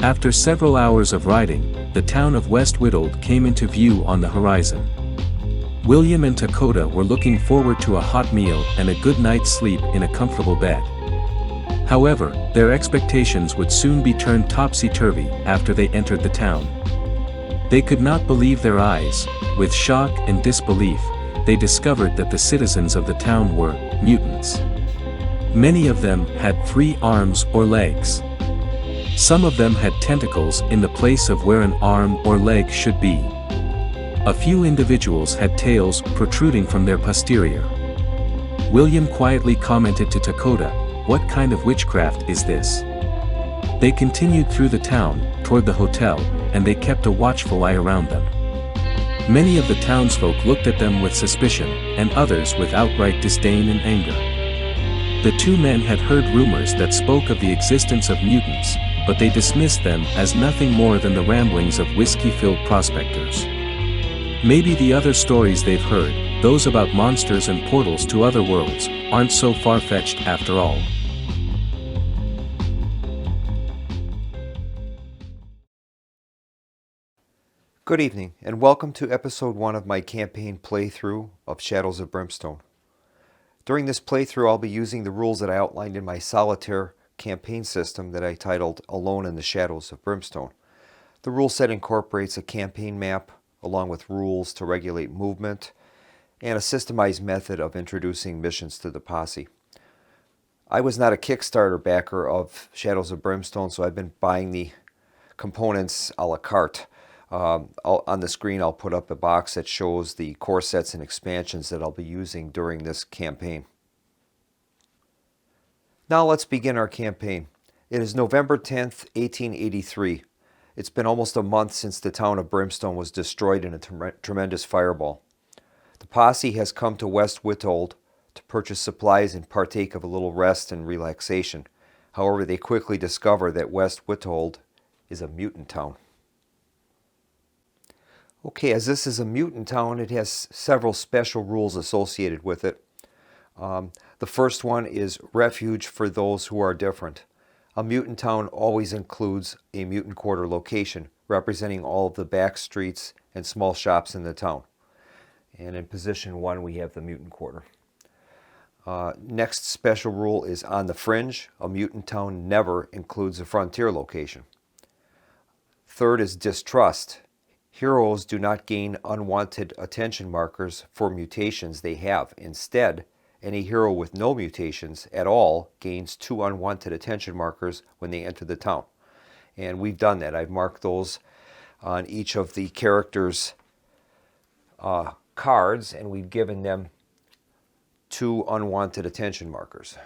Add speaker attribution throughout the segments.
Speaker 1: After several hours of riding, the town of West Witold came into view on the horizon. William and Dakota were looking forward to a hot meal and a good night's sleep in a comfortable bed. However, their expectations would soon be turned topsy-turvy after they entered the town. They could not believe their eyes. With shock and disbelief, they discovered that the citizens of the town were mutants. Many of them had 3 arms or legs. Some of them had tentacles in the place of where an arm or leg should be. A few individuals had tails protruding from their posterior. William quietly commented to Dakota, "What kind of witchcraft is this?" They continued through the town, toward the hotel, and they kept a watchful eye around them. Many of the townsfolk looked at them with suspicion, and others with outright disdain and anger. The 2 men had heard rumors that spoke of the existence of mutants, but they dismissed them as nothing more than the ramblings of whiskey-filled prospectors. Maybe the other stories they've heard, those about monsters and portals to other worlds, aren't so far-fetched after all.
Speaker 2: Good evening, and welcome to episode 1 of my campaign playthrough of Shadows of Brimstone. During this playthrough, I'll be using the rules that I outlined in my solitaire campaign system that I titled Alone in the Shadows of Brimstone. The rule set incorporates a campaign map, along with rules to regulate movement, and a systemized method of introducing missions to the posse. I was not a Kickstarter backer of Shadows of Brimstone, so I've been buying the components a la carte. On the screen I'll put up a box that shows the core sets and expansions that I'll be using during this campaign. Now let's begin our campaign. It is November 10th, 1883. It's been almost a month since the town of Brimstone was destroyed in a tremendous fireball. The posse has come to West Witold to purchase supplies and partake of a little rest and relaxation. However, they quickly discover that West Witold is a mutant town. Okay, as this is a mutant town, it has several special rules associated with it. The first one is refuge for those who are different. A mutant town always includes a mutant quarter location, representing all of the back streets and small shops in the town. And in position 1, we have the mutant quarter. Next special rule is on the fringe. A mutant town never includes a frontier location. Third is distrust. Heroes do not gain unwanted attention markers for mutations they have. Instead, any hero with no mutations at all gains 2 unwanted attention markers when they enter the town. And we've done that. I've marked those on each of the characters' cards, and we've given them 2 unwanted attention markers.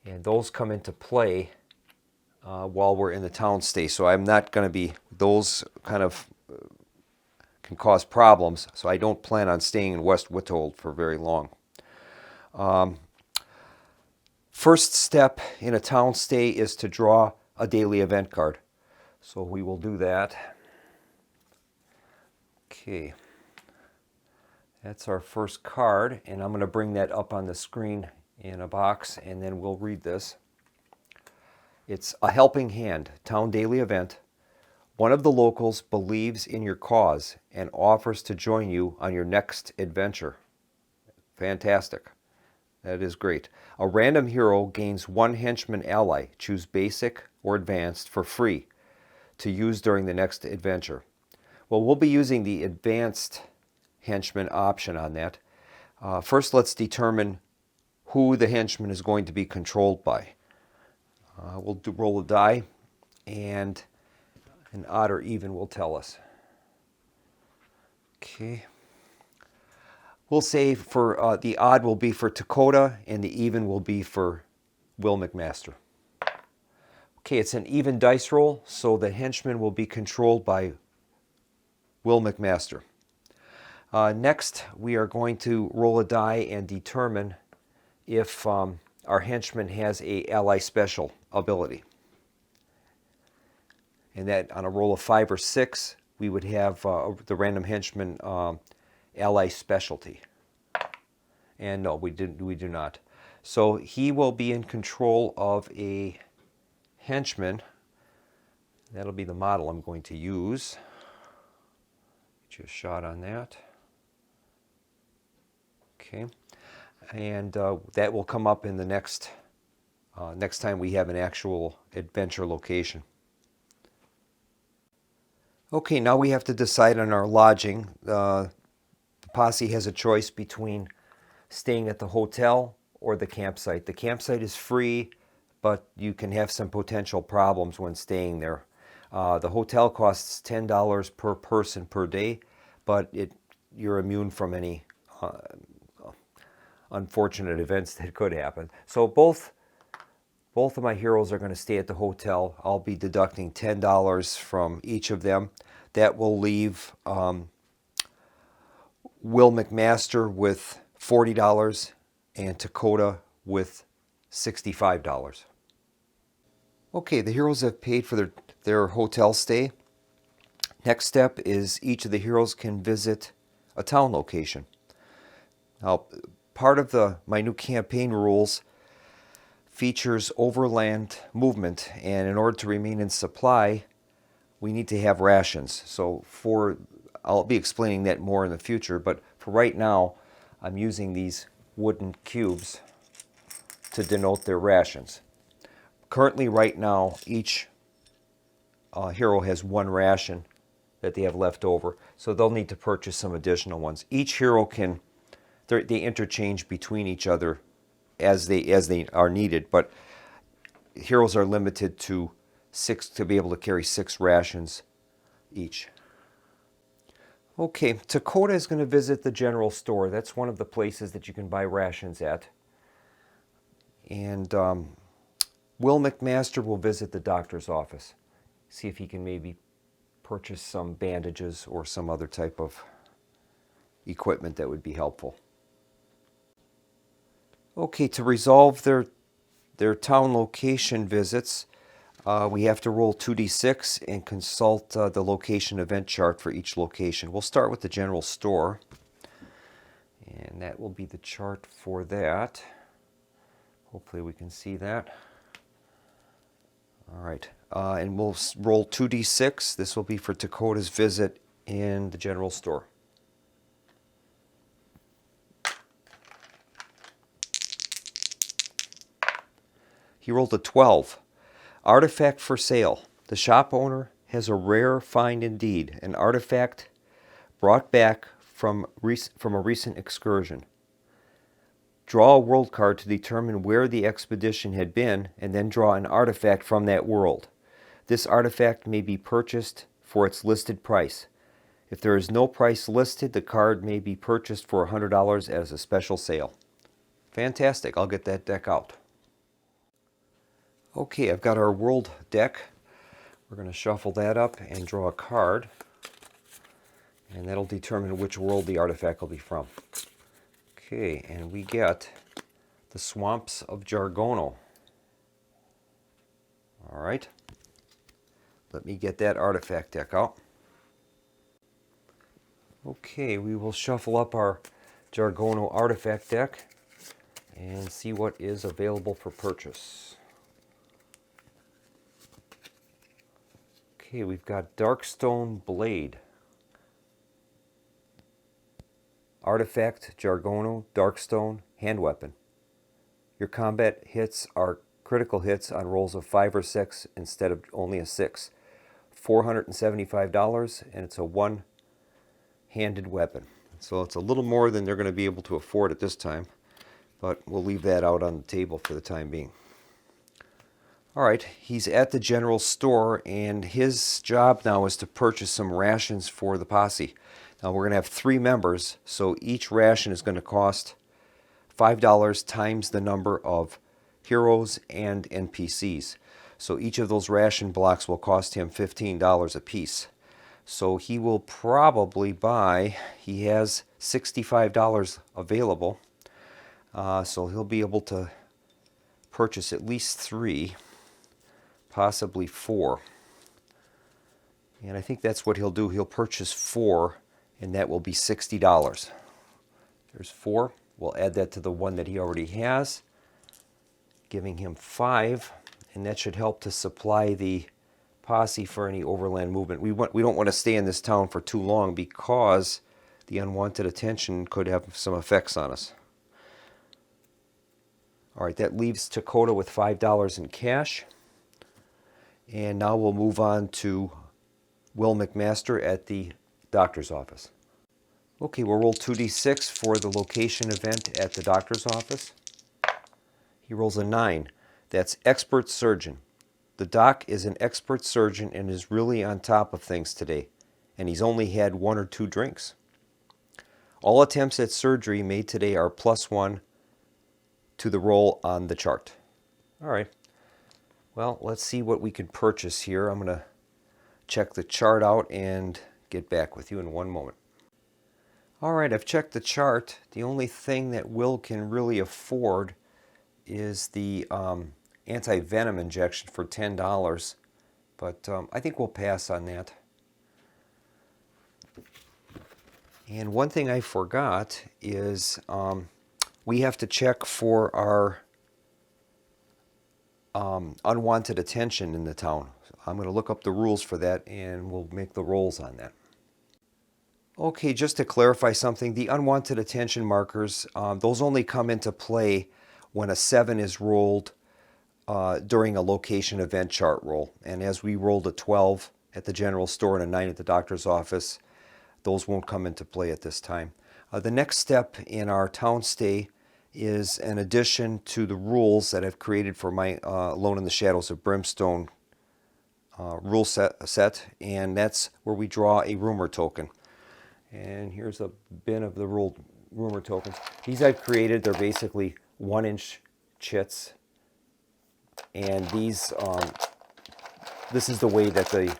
Speaker 2: And those come into play while we're in the town stay. So I'm not going to be, those kind of can cause problems, so I don't plan on staying in West Witold for very long. First step in a town stay is to draw a daily event card. So we will do that. Okay. That's our first card, and I'm going to bring that up on the screen in a box, and then we'll read this. It's a helping hand, town daily event. One of the locals believes in your cause and offers to join you on your next adventure. Fantastic. That is great. A random hero gains 1 henchman ally. Choose basic or advanced for free to use during the next adventure. Well, we'll be using the advanced henchman option on that. First, let's determine who the henchman is going to be controlled by. We'll roll a die, and an odd or even will tell us. Okay. We'll say for the odd will be for Dakota, and the even will be for Will McMaster. Okay, it's an even dice roll, so the henchman will be controlled by Will McMaster. Next, we are going to roll a die and determine if our henchman has a ally special ability. And that on a roll of 5 or 6, we would have the random henchman ally specialty. And no, we do not. So he will be in control of a henchman. That'll be the model I'm going to use. Get you a shot on that. Okay, and that will come up in the next time we have an actual adventure location. Okay, now we have to decide on our lodging. The posse has a choice between staying at the hotel or the campsite. The campsite is free, but you can have some potential problems when staying there. The hotel costs $10 per person per day, but you're immune from any unfortunate events that could happen. So both of my heroes are going to stay at the hotel. I'll be deducting $10 from each of them. That will leave Will McMaster with $40 and Dakota with $65. Okay, the heroes have paid for their hotel stay. Next step is each of the heroes can visit a town location. Now, part of my new campaign rules features overland movement, and in order to remain in supply, we need to have rations. So I'll be explaining that more in the future, but for right now, I'm using these wooden cubes to denote their rations. Currently, right now, each hero has one ration that they have left over, so they'll need to purchase some additional ones. Each hero they interchange between each other as they are needed, but heroes are limited to be able to carry 6 rations each. Okay, Dakota is going to visit the general store. That's one of the places that you can buy rations at. And Will McMaster will visit the doctor's office, see if he can maybe purchase some bandages or some other type of equipment that would be helpful. Okay, to resolve their town location visits, we have to roll 2d6 and consult the location event chart for each location. We'll start with the general store, and that will be the chart for that. Hopefully we can see that. All right, and we'll roll 2d6. This will be for Dakota's visit in the general store. He rolled a 12. Artifact for sale. The shop owner has a rare find indeed, an artifact brought back from a recent excursion. Draw a world card to determine where the expedition had been, and then draw an artifact from that world. This artifact may be purchased for its listed price. If there is no price listed, the card may be purchased for $100 as a special sale. Fantastic. I'll get that deck out. Okay, I've got our world deck. We're going to shuffle that up and draw a card, and that'll determine which world the artifact will be from. Okay, and we get the Swamps of Jargono. All right, let me get that artifact deck out. Okay, we will shuffle up our Jargono artifact deck and see what is available for purchase. Okay, we've got Darkstone Blade. Artifact, Jargono, Darkstone, hand weapon. Your combat hits are critical hits on rolls of 5 or 6 instead of only a 6. $475, and it's a one-handed weapon. So it's a little more than they're going to be able to afford at this time, but we'll leave that out on the table for the time being. All right, he's at the general store, and his job now is to purchase some rations for the posse. Now we're going to have 3 members, so each ration is going to cost $5 times the number of heroes and NPCs. So each of those ration blocks will cost him $15 a piece. So he will probably buy, he has $65 available, so he'll be able to purchase at least 3, possibly 4. And I think that's what he'll do. He'll purchase 4, and that will be $60. There's 4. We'll add that to the one that he already has. giving him 5, and that should help to supply the posse for any overland movement. We don't want to stay in this town for too long because the unwanted attention could have some effects on us. All right, that leaves Dakota with $5 in cash. And now we'll move on to Will McMaster at the doctor's office. Okay, we'll roll 2d6 for the location event at the doctor's office. He rolls a 9. That's expert surgeon. The doc is an expert surgeon and is really on top of things today. And he's only had 1 or 2 drinks. All attempts at surgery made today are +1 to the roll on the chart. All right. Well, let's see what we can purchase here. I'm going to check the chart out and get back with you in one moment. All right, I've checked the chart. The only thing that Will can really afford is the anti-venom injection for $10, but I think we'll pass on that. And one thing I forgot is we have to check for our unwanted attention in the town. I'm going to look up the rules for that and we'll make the rolls on that. Okay, just to clarify something, the unwanted attention markers, those only come into play when a 7 is rolled during a location event chart roll. And as we rolled a 12 at the general store and a 9 at the doctor's office, those won't come into play at this time. The next step in our town stay is an addition to the rules that I've created for my Alone in the Shadows of Brimstone rule set, and that's where we draw a rumor token. And here's a bin of the rumor tokens. These I've created. They're basically 1-inch chits, and these this is the way that the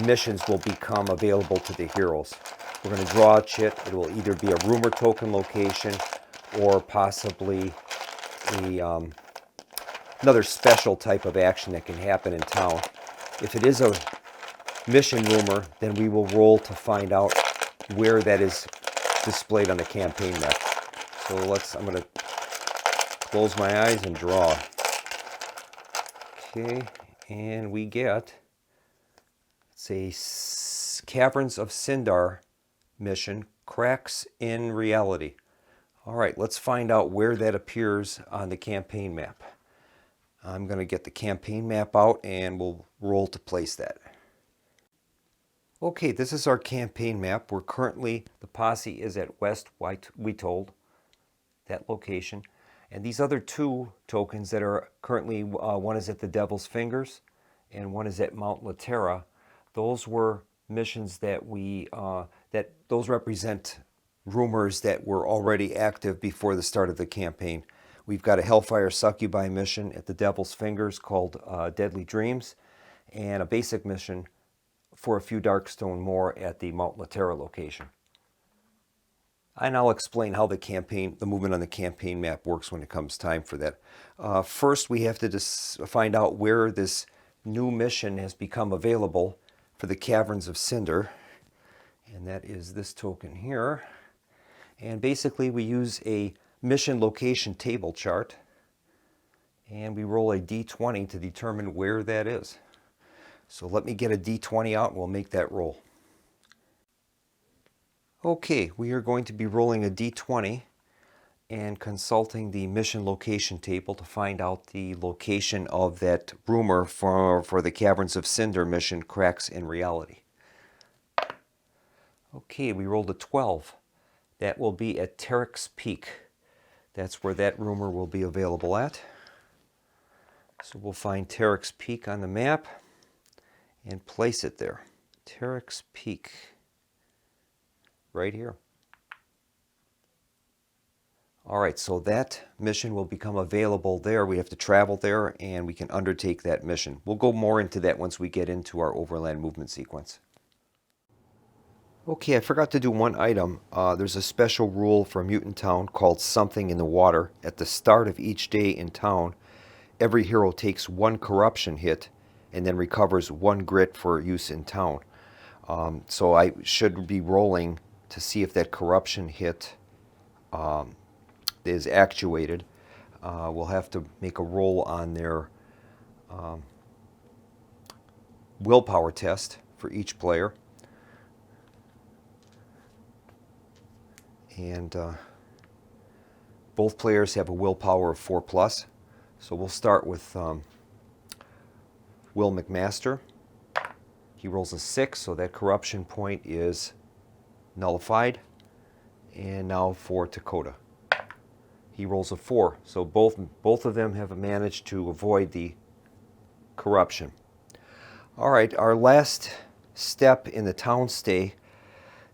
Speaker 2: missions will become available to the heroes. We're going to draw a chit. It will either be a rumor token location or possibly another special type of action that can happen in town. If it is a mission rumor, then we will roll to find out where that is displayed on the campaign map. So I'm going to close my eyes and draw. Okay, and we get, say, Caverns of Sindar mission, Cracks in Reality. All right, let's find out where that appears on the campaign map. I'm going to get the campaign map out and we'll roll to place that. Okay, this is our campaign map. We're currently, the posse is at West Witold, that location. And these other 2 tokens that are currently, one is at the Devil's Fingers and one is at Mount Laterra. Those were missions that those represent rumors that were already active before the start of the campaign. We've got a Hellfire Succubi mission at the Devil's Fingers called Deadly Dreams, and a basic mission for a few Darkstone more at the Mount Laterra location. And I'll explain how the movement on the campaign map works when it comes time for that. First, we have to find out where this new mission has become available for the Caverns of Cinder, and that is this token here. And basically, we use a mission location table chart, and we roll a d20 to determine where that is. So let me get a d20 out and we'll make that roll. Okay, we are going to be rolling a d20 and consulting the mission location table to find out the location of that rumor for the Caverns of Cinder mission, Cracks in Reality. Okay, we rolled a 12. That will be at Terek's Peak. That's where that rumor will be available at. So we'll find Terek's Peak on the map and place it there. Terek's Peak, right here. All right, so that mission will become available there. We have to travel there and we can undertake that mission. We'll go more into that once we get into our overland movement sequence. Okay, I forgot to do one item. There's a special rule for Mutant Town called Something in the Water. At the start of each day in town, every hero takes 1 corruption hit and then recovers 1 grit for use in town. So I should be rolling to see if that corruption hit is actuated. will have to make a roll on their willpower test for each player. And both players have a willpower of 4+. So we'll start with Will McMaster. He rolls a 6, so that corruption point is nullified. And now for Dakota. He rolls a 4, so both of them have managed to avoid the corruption. All right, our last step in the town stay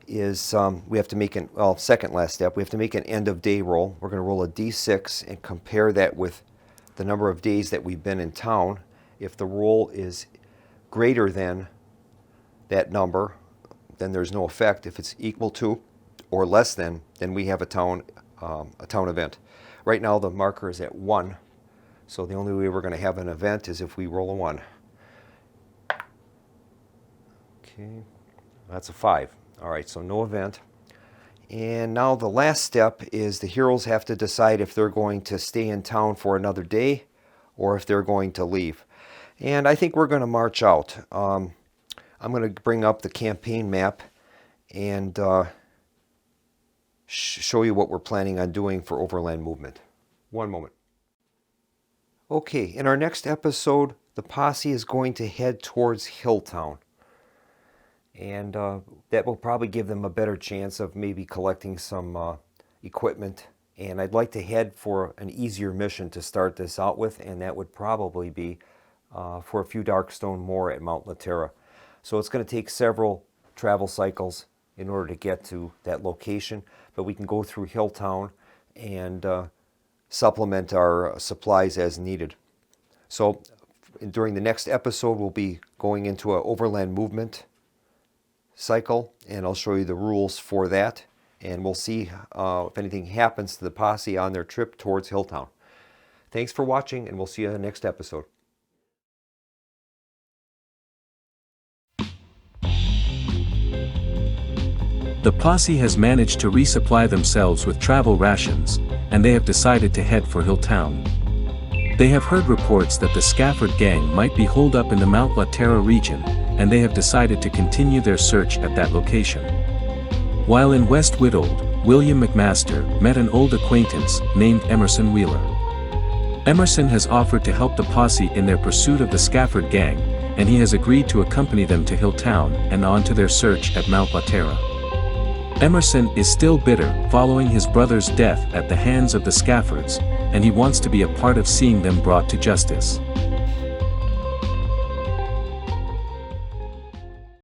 Speaker 2: is we have to make second last step, we have to make an end of day roll. We're going to roll a d6 and compare that with the number of days that we've been in town. If the roll is greater than that number, then there's no effect. If it's equal to or less than, then we have a town event. Right now the marker is at 1, so the only way we're going to have an event is if we roll a 1. Okay, that's a 5. All right, so no event. And now the last step is the heroes have to decide if they're going to stay in town for another day or if they're going to leave. And I think we're going to march out. I'm going to bring up the campaign map and show you what we're planning on doing for overland movement. One moment. Okay, in our next episode, the posse is going to head towards Hilltown. And that will probably give them a better chance of maybe collecting some equipment. And I'd like to head for an easier mission to start this out with, and that would probably be for a few Darkstone more at Mount Laterra. So it's going to take several travel cycles in order to get to that location, but we can go through Hilltown and supplement our supplies as needed. So during the next episode, we'll be going into an overland movement cycle, and I'll show you the rules for that, and we'll see if anything happens to the posse on their trip towards Hilltown. Thanks for watching, and we'll see you in the next episode.
Speaker 1: The posse has managed to resupply themselves with travel rations, and they have decided to head for Hilltown. They have heard reports that the Scafford gang might be holed up in the Mount Laterra region, and they have decided to continue their search at that location. While in West Witold, William McMaster met an old acquaintance named Emerson Wheeler. Emerson has offered to help the posse in their pursuit of the Scafford gang, and he has agreed to accompany them to Hilltown and on to their search at Mount Laterra. Emerson is still bitter following his brother's death at the hands of the Scaffords, and he wants to be a part of seeing them brought to justice.